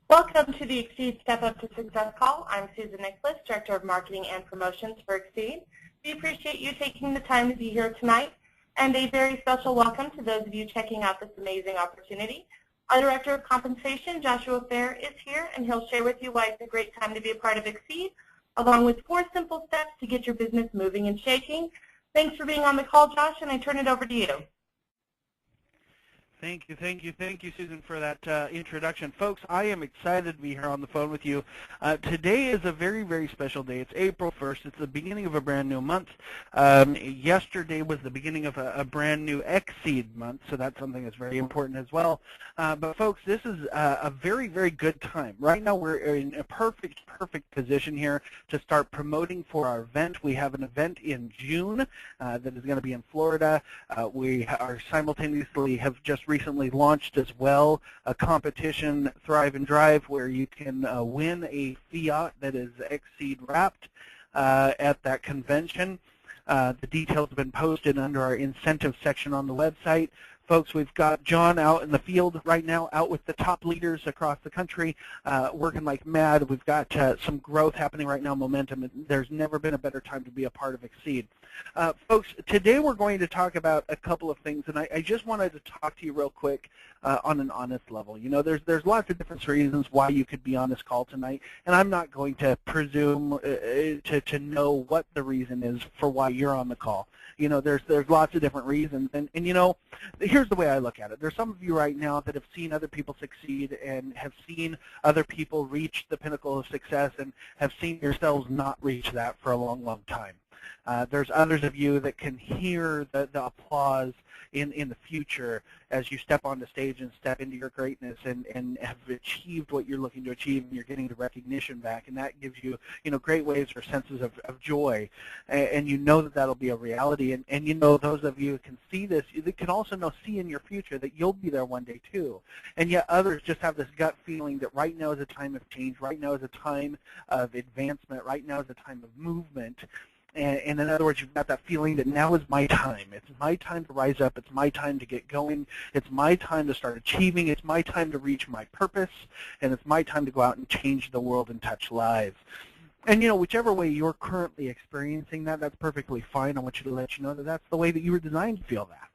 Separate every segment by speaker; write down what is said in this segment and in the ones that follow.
Speaker 1: Welcome to the Xseed Step Up to Success call. I'm Susan Nicholas, Director of Marketing and Promotions for Xseed. We appreciate you taking the time to be here tonight, and a very special welcome to those of you checking out this amazing opportunity. Our Director of Compensation, Joshua Phair, is here, and he'll share with you why it's a great time to be a part of Xseed, along with 4 simple steps to get your business moving and shaking. Thanks for being on the call, Josh, and I turn it over to you.
Speaker 2: Thank you, Susan, for that introduction. Folks, I am excited to be here on the phone with you. Today is a very, very special day. It's April 1st. It's the beginning of a brand new month. Yesterday was the beginning of a brand new Xseed month, so that's something that's very important as well. But folks, this is a very, very good time. Right now we're in a perfect position here to start promoting for our event. We have an event in June that is going to be in Florida. We are simultaneously have just recently launched as well a competition, Thrive and Drive, where you can win a Fiat that is Xseed wrapped at that convention. The details have been posted under our incentive section on the website. Folks, we've got John out in the field right now, out with the top leaders across the country, working like mad. We've got some growth happening right now, momentum. There's never been a better time to be a part of Xseed. Folks, today we're going to talk about a couple of things, and I just wanted to talk to you real quick on an honest level. You know, there's lots of different reasons why you could be on this call tonight, and I'm not going to presume to know what the reason is for why you're on the call. You know, there's lots of different reasons, and you know, here's the way I look at it. There's some of you right now that have seen other people succeed and have seen other people reach the pinnacle of success and have seen yourselves not reach that for a long, long time. There's others of you that can hear the applause in the future as you step on the stage and step into your greatness and have achieved what you're looking to achieve, and you're getting the recognition back, and that gives you, you know, great waves or senses of joy, and you know that that'll be a reality, and you know, those of you who can see this, you can also now see in your future that you'll be there one day too, and yet others just have this gut feeling that right now is a time of change, right now is a time of advancement, right now is a time of movement. And in other words, you've got that feeling that now is my time. It's my time to rise up. It's my time to get going. It's my time to start achieving. It's my time to reach my purpose. And it's my time to go out and change the world and touch lives. And, you know, whichever way you're currently experiencing that, that's perfectly fine. I want you to let you know that that's the way that you were designed to feel that.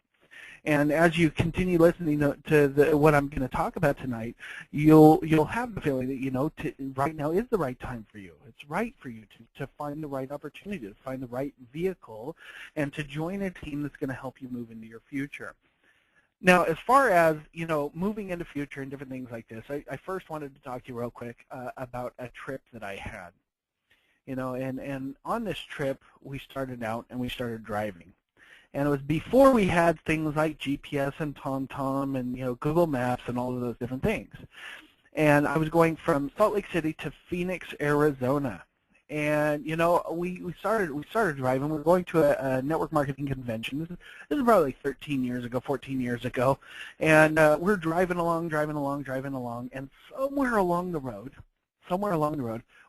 Speaker 2: And as you continue listening to what I'm going to talk about tonight, you'll have the feeling that, you know, right now is the right time for you. It's right for you to find the right opportunity, to find the right vehicle, and to join a team that's going to help you move into your future. Now, as far as, you know, moving into future and different things like this, I first wanted to talk to you real quick about a trip that I had. You know, and on this trip, we started out and we started driving. And it was before we had things like GPS and TomTom and, you know, Google Maps and all of those different things. And I was going from Salt Lake City to Phoenix, Arizona. And, you know, we started driving. We were going to a network marketing convention. This is probably like 13 years ago, 14 years ago. And we're driving along, and somewhere along the road,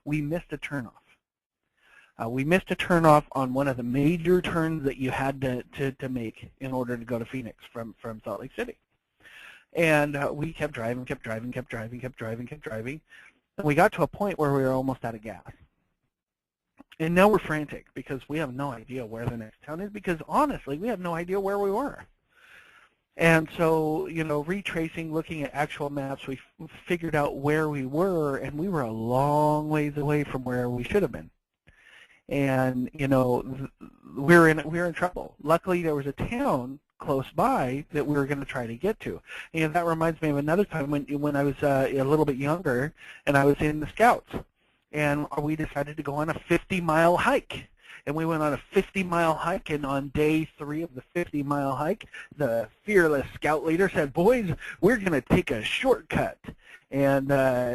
Speaker 2: we missed a turnoff. We missed a turnoff on one of the major turns that you had to make in order to go to Phoenix from Salt Lake City. And we kept driving. And we got to a point where we were almost out of gas. And now we're frantic because we have no idea where the next town is, because honestly, we have no idea where we were. And so, you know, retracing, looking at actual maps, we figured out where we were, and we were a long ways away from where we should have been. And, you know, we were in trouble. Luckily, there was a town close by that we were going to try to get to. And that reminds me of another time when I was a little bit younger, and I was in the Scouts. And we decided to go on a 50-mile hike. And we went on a 50-mile hike, and on day 3 of the 50-mile hike, the fearless Scout leader said, "Boys, we're going to take a shortcut." And,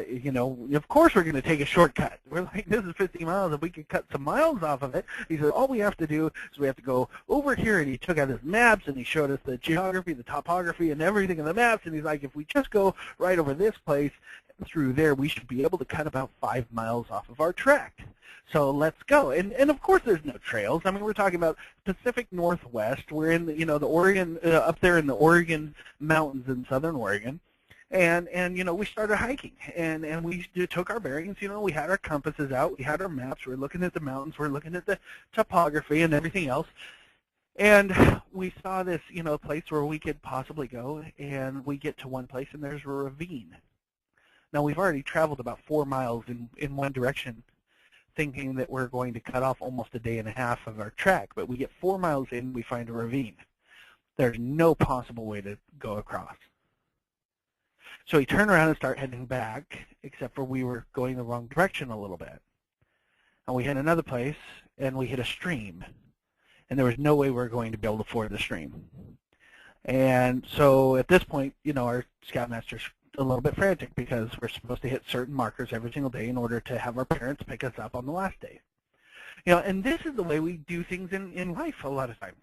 Speaker 2: you know, of course we're going to take a shortcut. We're like, this is 50 miles, and we could cut some miles off of it. He said, all we have to do is we have to go over here, and he took out his maps, and he showed us the geography, the topography, and everything in the maps, and he's like, if we just go right over this place through there, we should be able to cut about 5 miles off of our trek. So let's go. And of course there's no trails. I mean, we're talking about Pacific Northwest. We're in, you know, the Oregon, up there in the Oregon mountains in southern Oregon. And we started hiking, and we took our bearings. We had our compasses out, we had our maps, we were looking at the mountains, we were looking at the topography and everything else. And we saw this, place where we could possibly go, and we get to one place, and there's a ravine. Now, we've already traveled about 4 miles in one direction, thinking that we're going to cut off almost a day and a half of our trek, but we get 4 miles in, we find a ravine. There's no possible way to go across. So we turn around and start heading back, except for we were going the wrong direction a little bit. And we hit another place, and we hit a stream. And there was no way we were going to be able to ford the stream. And so at this point, our scoutmaster's a little bit frantic because we're supposed to hit certain markers every single day in order to have our parents pick us up on the last day. And this is the way we do things in life a lot of times.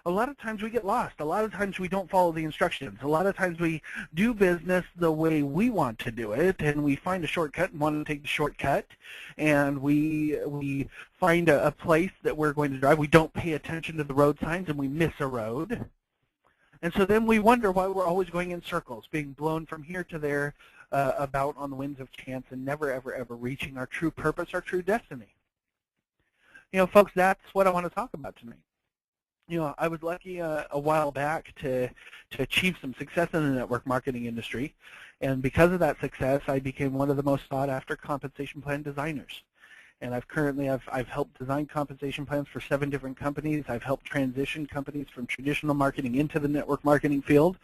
Speaker 2: A lot of times we get lost. A lot of times we don't follow the instructions. A lot of times we do business the way we want to do it, and we find a shortcut and want to take the shortcut, and we find a place that we're going to drive. We don't pay attention to the road signs, and we miss a road. And so then we wonder why we're always going in circles, being blown from here to there about on the winds of chance and never, ever, ever reaching our true purpose, our true destiny. Folks, that's what I want to talk about tonight. I was lucky a while back to achieve some success in the network marketing industry, and because of that success, I became one of the most sought-after compensation plan designers. And I've helped design compensation plans for 7 different companies. I've helped transition companies from traditional marketing into the network marketing field.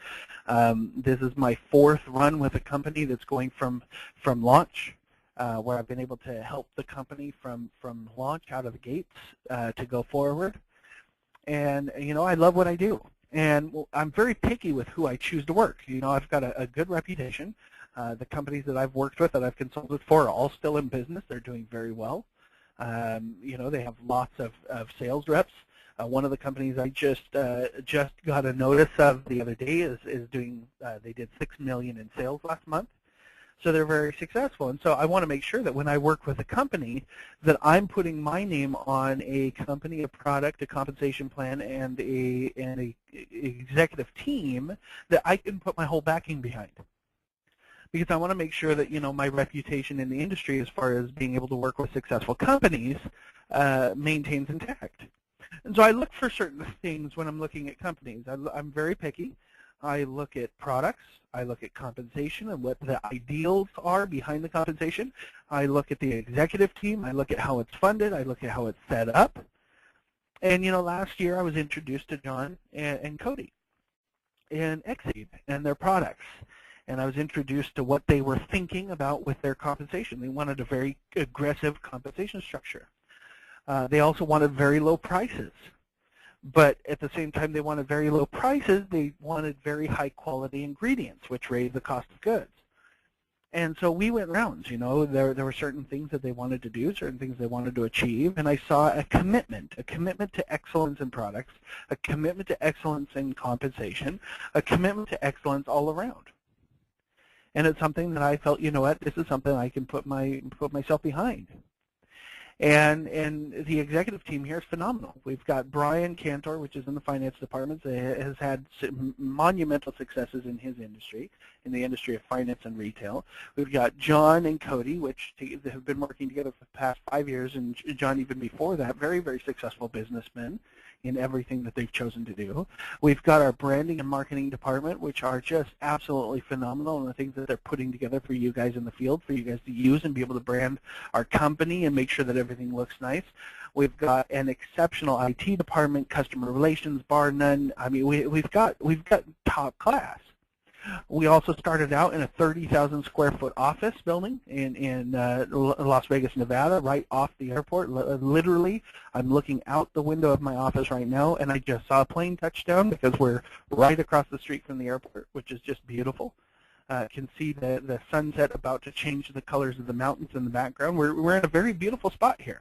Speaker 2: This is my 4th run with a company that's going from launch, where I've been able to help the company from launch out of the gates to go forward. And, I love what I do. And I'm very picky with who I choose to work. I've got a good reputation. The companies that I've worked with, that I've consulted for, are all still in business. They're doing very well. They have lots of sales reps. One of the companies I just got a notice of the other day is doing, they did $6 million in sales last month. So they're very successful. And so I want to make sure that when I work with a company that I'm putting my name on a company, a product, a compensation plan, and a executive team that I can put my whole backing behind. Because I want to make sure that, my reputation in the industry as far as being able to work with successful companies maintains intact. And so I look for certain things when I'm looking at companies. I'm very picky. I look at products. I look at compensation and what the ideals are behind the compensation. I look at the executive team. I look at how it's funded. I look at how it's set up. And, last year I was introduced to John and Cody and Xseed and their products. And I was introduced to what they were thinking about with their compensation. They wanted a very aggressive compensation structure. They also wanted very low prices. But at the same time they wanted very low prices, they wanted very high quality ingredients, which raised the cost of goods. And so we went rounds, there were certain things that they wanted to do, certain things they wanted to achieve, and I saw a commitment to excellence in products, a commitment to excellence in compensation, a commitment to excellence all around. And it's something that I felt, this is something I can put myself behind. And the executive team here is phenomenal. We've got Brian Cantor, which is in the finance department, has had monumental successes in his industry, in the industry of finance and retail. We've got John and Cody, which have been working together for the past 5 years, and John even before that, very, very successful businessmen in everything that they've chosen to do. We've got our branding and marketing department, which are just absolutely phenomenal, and the things that they're putting together for you guys in the field, for you guys to use and be able to brand our company and make sure that everything looks nice. We've got an exceptional IT department, customer relations, bar none. I mean, we've got top class. We also started out in a 30,000 square foot office building in Las Vegas, Nevada, right off the airport. Literally, I'm looking out the window of my office right now, and I just saw a plane touchdown because we're right across the street from the airport, which is just beautiful. Can see the sunset about to change the colors of the mountains in the background. We're in a very beautiful spot here.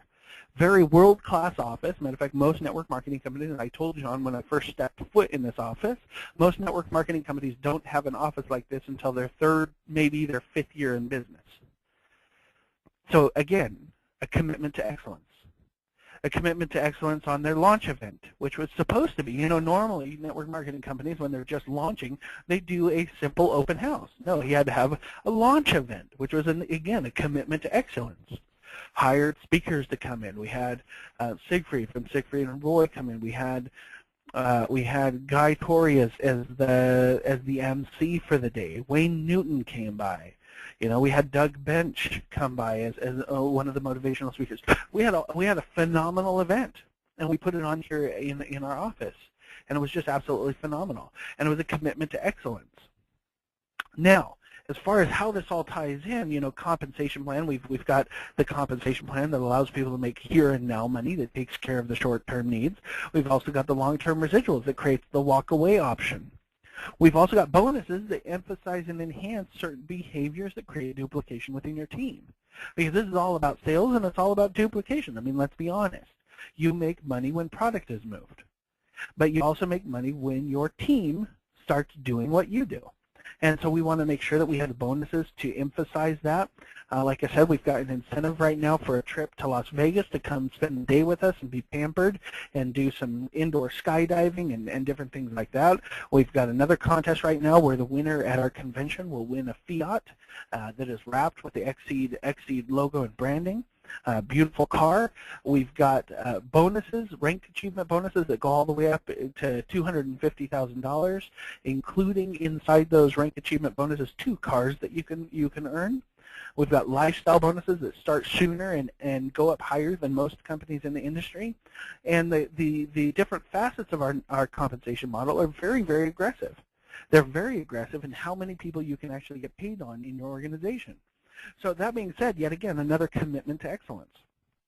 Speaker 2: Very world-class office. Matter of fact, most network marketing companies, and I told John when I first stepped foot in this office, most network marketing companies don't have an office like this until their 3rd, maybe their 5th year in business. So again, a commitment to excellence. a commitment to excellence on their launch event, which was supposed to be, normally network marketing companies, when they're just launching, they do a simple open house. No, he had to have a launch event, which was, again, a commitment to excellence. Hired speakers to come in. We had Siegfried from Siegfried and Roy come in. We had Guy Torrey as the MC for the day. Wayne Newton came by. We had Doug Bench come by as one of the motivational speakers. We had a phenomenal event, and we put it on here in our office, and it was just absolutely phenomenal. And it was a commitment to excellence. Now, as far as how this all ties in, compensation plan, we've got the compensation plan that allows people to make here and now money that takes care of the short-term needs. We've also got the long-term residuals that creates the walk-away option. We've also got bonuses that emphasize and enhance certain behaviors that create duplication within your team. Because this is all about sales and it's all about duplication. I mean, let's be honest. You make money when product is moved. But you also make money when your team starts doing what you do. And so we want to make sure that we have the bonuses to emphasize that. Like I said, we've got an incentive right now for a trip to Las Vegas to come spend the day with us and be pampered and do some indoor skydiving and different things like that. We've got another contest right now where the winner at our convention will win a Fiat that is wrapped with the Xseed logo and branding. Beautiful car. We've got bonuses, ranked achievement bonuses that go all the way up to $250,000, including inside those ranked achievement bonuses 2 cars that you can earn. We've got lifestyle bonuses that start sooner and go up higher than most companies in the industry. And the different facets of our compensation model are very, very aggressive. They're very aggressive in how many people you can actually get paid on in your organization. So that being said, yet again, another commitment to excellence.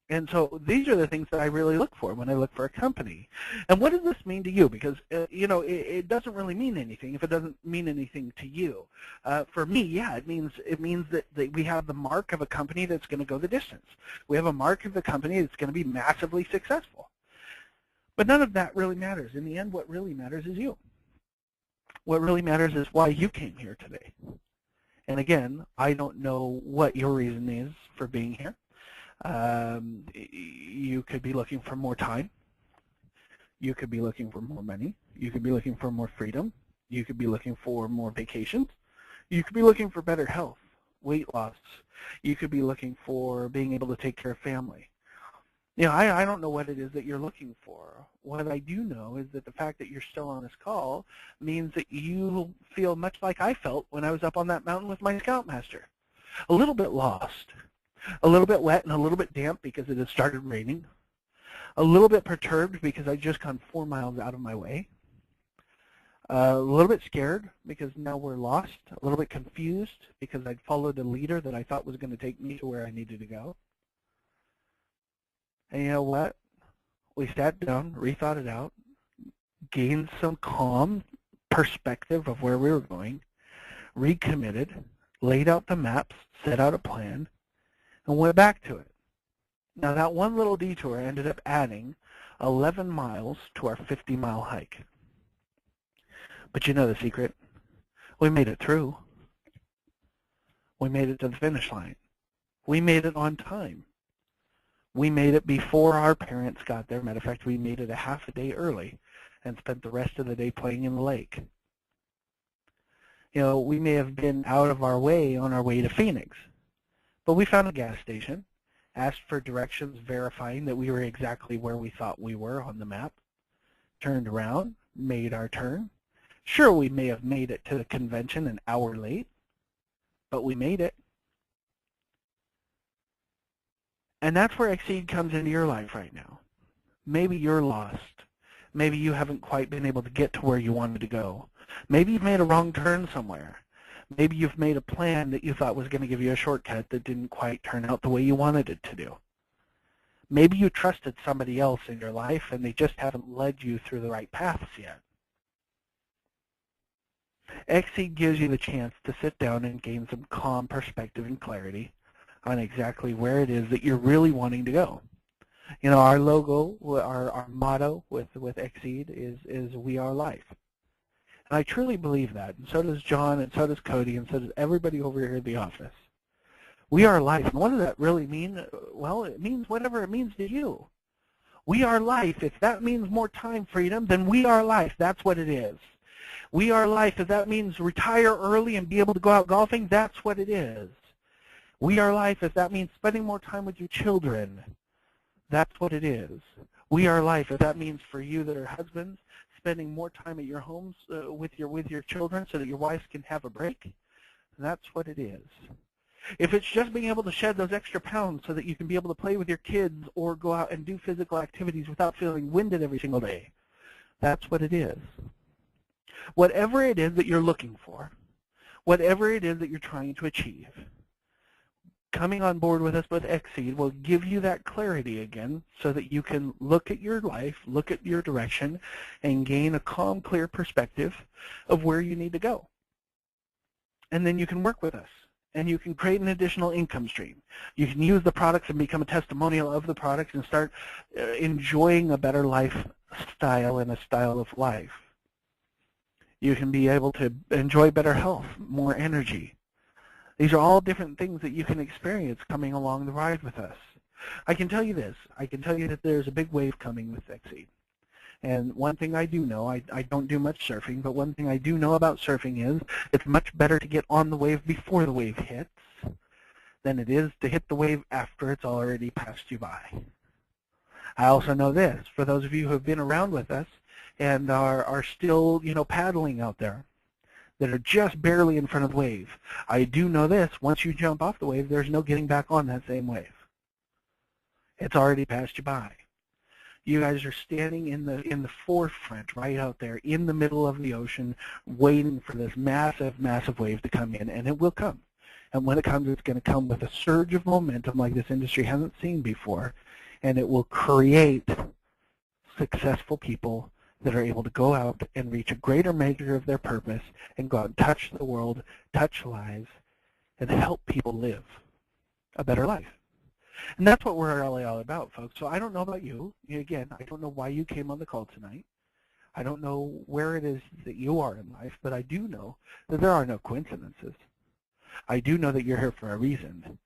Speaker 2: And so these are the things that I really look for when I look for a company. And what does this mean to you? Because, it doesn't really mean anything if it doesn't mean anything to you. For me, yeah, it means that we have the mark of a company that's going to go the distance. We have a mark of a company that's going to be massively successful. But none of that really matters. In the end, what really matters is you. What really matters is why you came here today. And again, I don't know what your reason is for being here. You could be looking for more time. You could be looking for more money. You could be looking for more freedom. You could be looking for more vacations. You could be looking for better health, weight loss. You could be looking for being able to take care of family. I don't know what it is that you're looking for. What I do know is that the fact that you're still on this call means that you feel much like I felt when I was up on that mountain with my Scoutmaster. A little bit lost, a little bit wet and a little bit damp because it had started raining, a little bit perturbed because I'd just gone 4 miles out of my way, a little bit scared because now we're lost, a little bit confused because I'd followed a leader that I thought was going to take me to where I needed to go. And you know what? We sat down, rethought it out, gained some calm perspective of where we were going, recommitted, laid out the maps, set out a plan, and went back to it. Now that one little detour ended up adding 11 miles to our 50-mile hike. But you know the secret? We made it through. We made it to the finish line. We made it on time. We made it before our parents got there. Matter of fact, we made it a half a day early and spent the rest of the day playing in the lake. We may have been out of our way on our way to Phoenix, but we found a gas station, asked for directions verifying that we were exactly where we thought we were on the map, turned around, made our turn. Sure, we may have made it to the convention an hour late, but we made it. And that's where Xseed comes into your life right now. Maybe you're lost. Maybe you haven't quite been able to get to where you wanted to go. Maybe you've made a wrong turn somewhere. Maybe you've made a plan that you thought was going to give you a shortcut that didn't quite turn out the way you wanted it to do. Maybe you trusted somebody else in your life and they just haven't led you through the right paths yet. Xseed gives you the chance to sit down and gain some calm perspective and clarity on exactly where it is that you're really wanting to go. Our logo, our motto with Xseed is we are life. And I truly believe that, and so does John, and so does Cody, and so does everybody over here in the office. We are life. And what does that really mean? Well, it means whatever it means to you. We are life. If that means more time freedom, then we are life. That's what it is. We are life. If that means retire early and be able to go out golfing, that's what it is. We are life. If that means spending more time with your children, that's what it is. We are life. If that means for you that are husbands, spending more time at your homes with your children so that your wives can have a break, that's what it is. If it's just being able to shed those extra pounds so that you can be able to play with your kids or go out and do physical activities without feeling winded every single day, that's what it is. Whatever it is that you're looking for, whatever it is that you're trying to achieve, coming on board with us with Xseed will give you that clarity again so that you can look at your life, look at your direction, and gain a calm, clear perspective of where you need to go. And then you can work with us, and you can create an additional income stream. You can use the products and become a testimonial of the products and start enjoying a better lifestyle and a style of life. You can be able to enjoy better health, more energy. These are all different things that you can experience coming along the ride with us. I can tell you this. I can tell you that there's a big wave coming with Xseed. And one thing I do know, I don't do much surfing, but one thing I do know about surfing is it's much better to get on the wave before the wave hits than it is to hit the wave after it's already passed you by. I also know this, for those of you who have been around with us and are still, paddling out there, that are just barely in front of the wave, I do know this, once you jump off the wave, there's no getting back on that same wave. It's already passed you by. You guys are standing in the forefront, right out there, in the middle of the ocean, waiting for this massive, massive wave to come in, and it will come. And when it comes, it's going to come with a surge of momentum like this industry hasn't seen before, and it will create successful people that are able to go out and reach a greater measure of their purpose and go out and touch the world, touch lives, and help people live a better life. And that's what we're really all about, folks. So I don't know about you. Again, I don't know why you came on the call tonight. I don't know where it is that you are in life, but I do know that there are no coincidences. I do know that you're here for a reason.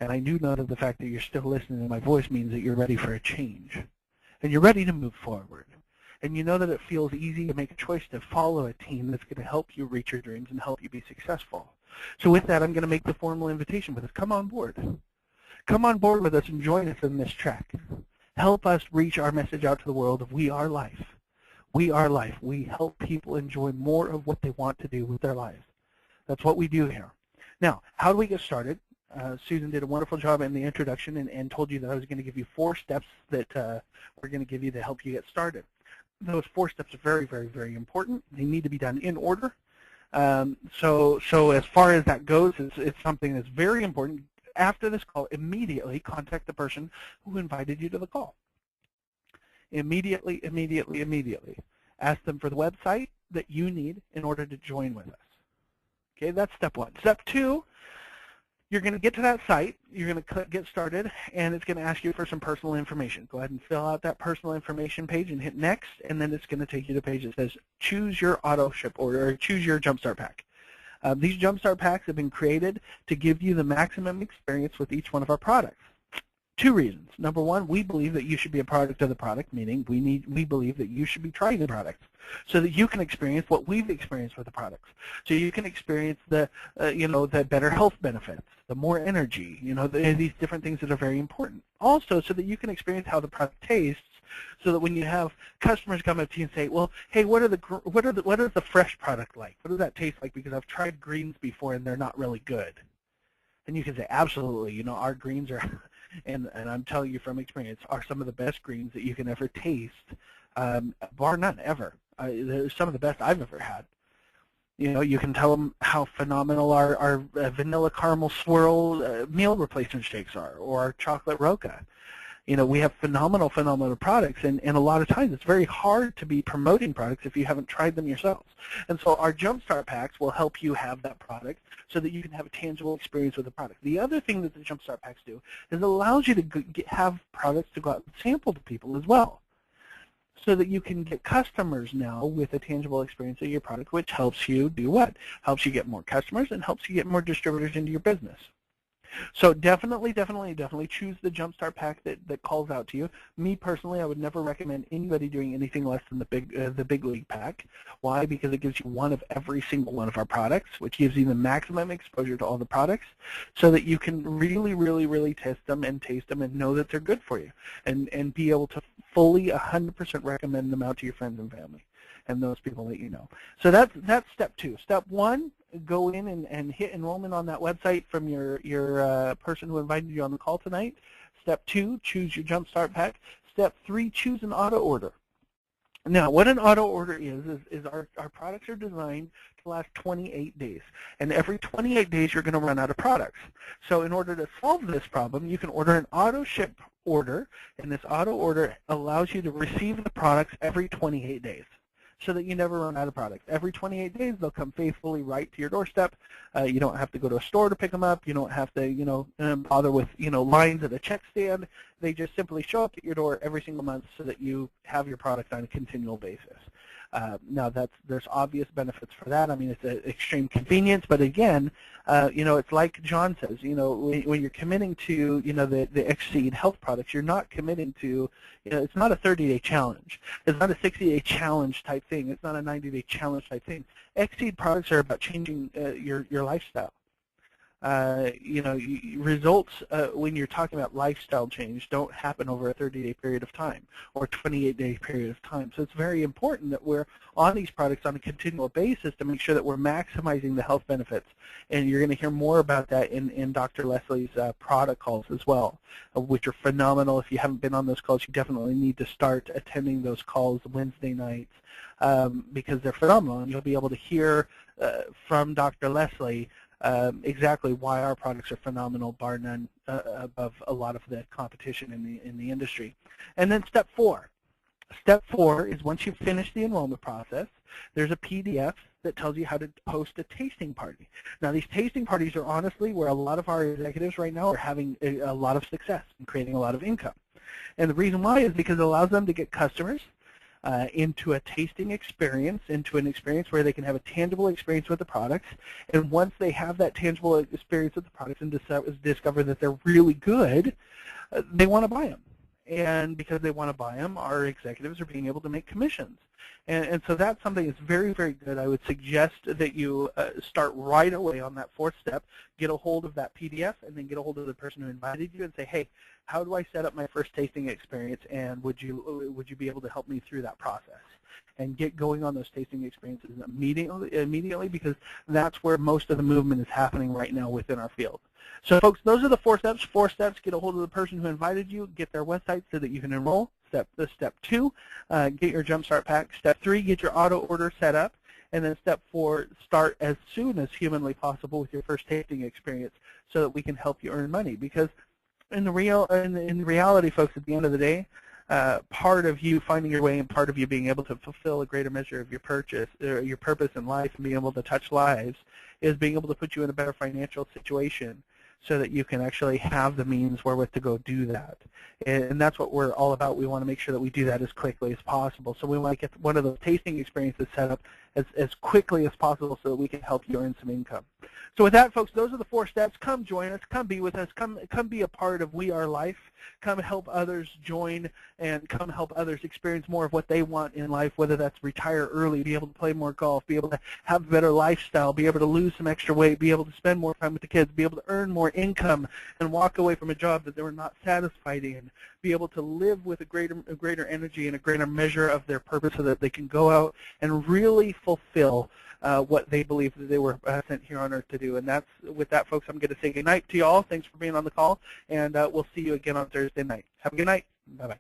Speaker 2: And I do know that the fact that you're still listening to my voice means that you're ready for a change. And you're ready to move forward. And you know that it feels easy to make a choice to follow a team that's going to help you reach your dreams and help you be successful. So with that, I'm going to make the formal invitation with us. Come on board. Come on board with us and join us in this track. Help us reach our message out to the world of we are life. We are life. We help people enjoy more of what they want to do with their lives. That's what we do here. Now, how do we get started? Susan did a wonderful job in the introduction and told you that I was going to give you 4 steps that we're going to give you to help you get started. Those 4 steps are very, very, very important. They need to be done in order. So as far as that goes, it's something that's very important. After this call, immediately contact the person who invited you to the call. Immediately, immediately, immediately. Ask them for the website that you need in order to join with us. Okay, that's step 1. Step 2, you're going to get to that site, you're going to get started, and it's going to ask you for some personal information. Go ahead and fill out that personal information page and hit next, and then it's going to take you to a page that says choose your auto ship or choose your Jumpstart pack. These Jumpstart packs have been created to give you the maximum experience with each one of our products. 2 reasons. Number 1, we believe that you should be a product of the product, meaning we believe that you should be trying the products so that you can experience what we've experienced with the products. So you can experience the better health benefits, the more energy, these different things that are very important. Also, so that you can experience how the product tastes, so that when you have customers come up to you and say, well, hey, what is the fresh product like? What does that taste like? Because I've tried greens before and they're not really good. And you can say, absolutely, our greens are, and I'm telling you from experience, are some of the best greens that you can ever taste, bar none, ever. They're some of the best I've ever had. You can tell them how phenomenal our vanilla caramel swirl meal replacement shakes are, or our chocolate roca. We have phenomenal products, and a lot of times it's very hard to be promoting products if you haven't tried them yourselves. And so our Jumpstart packs will help you have that product so that you can have a tangible experience with the product. The other thing that the Jumpstart packs do is it allows you to have products to go out and sample to people as well, so that you can get customers now with a tangible experience of your product, which helps you do what? Helps you get more customers and helps you get more distributors into your business. So definitely choose the Jumpstart pack that calls out to you. Me personally, I would never recommend anybody doing anything less than the big league pack. Why? Because it gives you one of every single one of our products, which gives you the maximum exposure to all the products, so that you can really test them and taste them and know that they're good for you, and be able to fully 100% recommend them out to your friends and family and those people that you know. So that's step 2. Step 1, go in and hit enrollment on that website from your person who invited you on the call tonight. Step 2, choose your Jumpstart pack. Step 3, choose an auto order. Now, what an auto order is our products are designed to last 28 days. And every 28 days, you're going to run out of products. So in order to solve this problem, you can order an auto ship order, and this auto order allows you to receive the products every 28 days, so that you never run out of products. Every 28 days, they'll come faithfully right to your doorstep. You don't have to go to a store to pick them up. You don't have to, bother with, lines at a check stand. They just simply show up at your door every single month so that you have your product on a continual basis. Now, there's obvious benefits for that. I mean, it's an extreme convenience, but again, it's like John says, when you're committing to, the Xseed health products, you're not committing to, it's not a 30-day challenge. It's not a 60-day challenge type thing. It's not a 90-day challenge type thing. Xseed products are about changing your lifestyle. Results when you're talking about lifestyle change don't happen over a 30-day period of time or a 28-day period of time. So it's very important that we're on these products on a continual basis to make sure that we're maximizing the health benefits. And you're going to hear more about that in Dr. Leslie's product calls as well, which are phenomenal. If you haven't been on those calls, you definitely need to start attending those calls Wednesday nights because they're phenomenal. And you'll be able to hear from Dr. Leslie exactly why our products are phenomenal, bar none, above a lot of the competition in the industry. And then step 4. Step 4 is once you've finished the enrollment process, there's a PDF that tells you how to host a tasting party. Now, these tasting parties are honestly where a lot of our executives right now are having a lot of success and creating a lot of income. And the reason why is because it allows them to get customers into a tasting experience, into an experience where they can have a tangible experience with the products. And once they have that tangible experience with the products and discover that they're really good, they want to buy them. And because they want to buy them, our executives are being able to make commissions. And so that's something that's very good. I would suggest that you start right away on that 4th step, get a hold of that PDF, and then get a hold of the person who invited you and say, hey, how do I set up my first tasting experience, and would you be able to help me through that process? And get going on those tasting experiences immediately, because that's where most of the movement is happening right now within our field. So, folks, those are the 4 steps. 4 steps: get a hold of the person who invited you, get their website so that you can enroll. Step 2, get your Jumpstart pack. Step 3, get your auto order set up. And then step 4, start as soon as humanly possible with your first tasting experience so that we can help you earn money. Because in reality, folks, at the end of the day, part of you finding your way and part of you being able to fulfill a greater measure of your purpose in life and being able to touch lives is being able to put you in a better financial situation so that you can actually have the means wherewith to go do that. And that's what we're all about. We want to make sure that we do that as quickly as possible. So we want to get one of those tasting experiences set up as quickly as possible so that we can help you earn some income. So with that, folks, those are the 4 steps. Come join us. Come be with us. Come be a part of We Are Life. Come help others join and come help others experience more of what they want in life, whether that's retire early, be able to play more golf, be able to have a better lifestyle, be able to lose some extra weight, be able to spend more time with the kids, be able to earn more income and walk away from a job that they were not satisfied in, be able to live with a greater energy and a greater measure of their purpose so that they can go out and really fulfill what they believe that they were sent here on earth to do. And with that, folks, I'm going to say good night to you all. Thanks for being on the call, and we'll see you again on Thursday night. Have a good night. Bye-bye.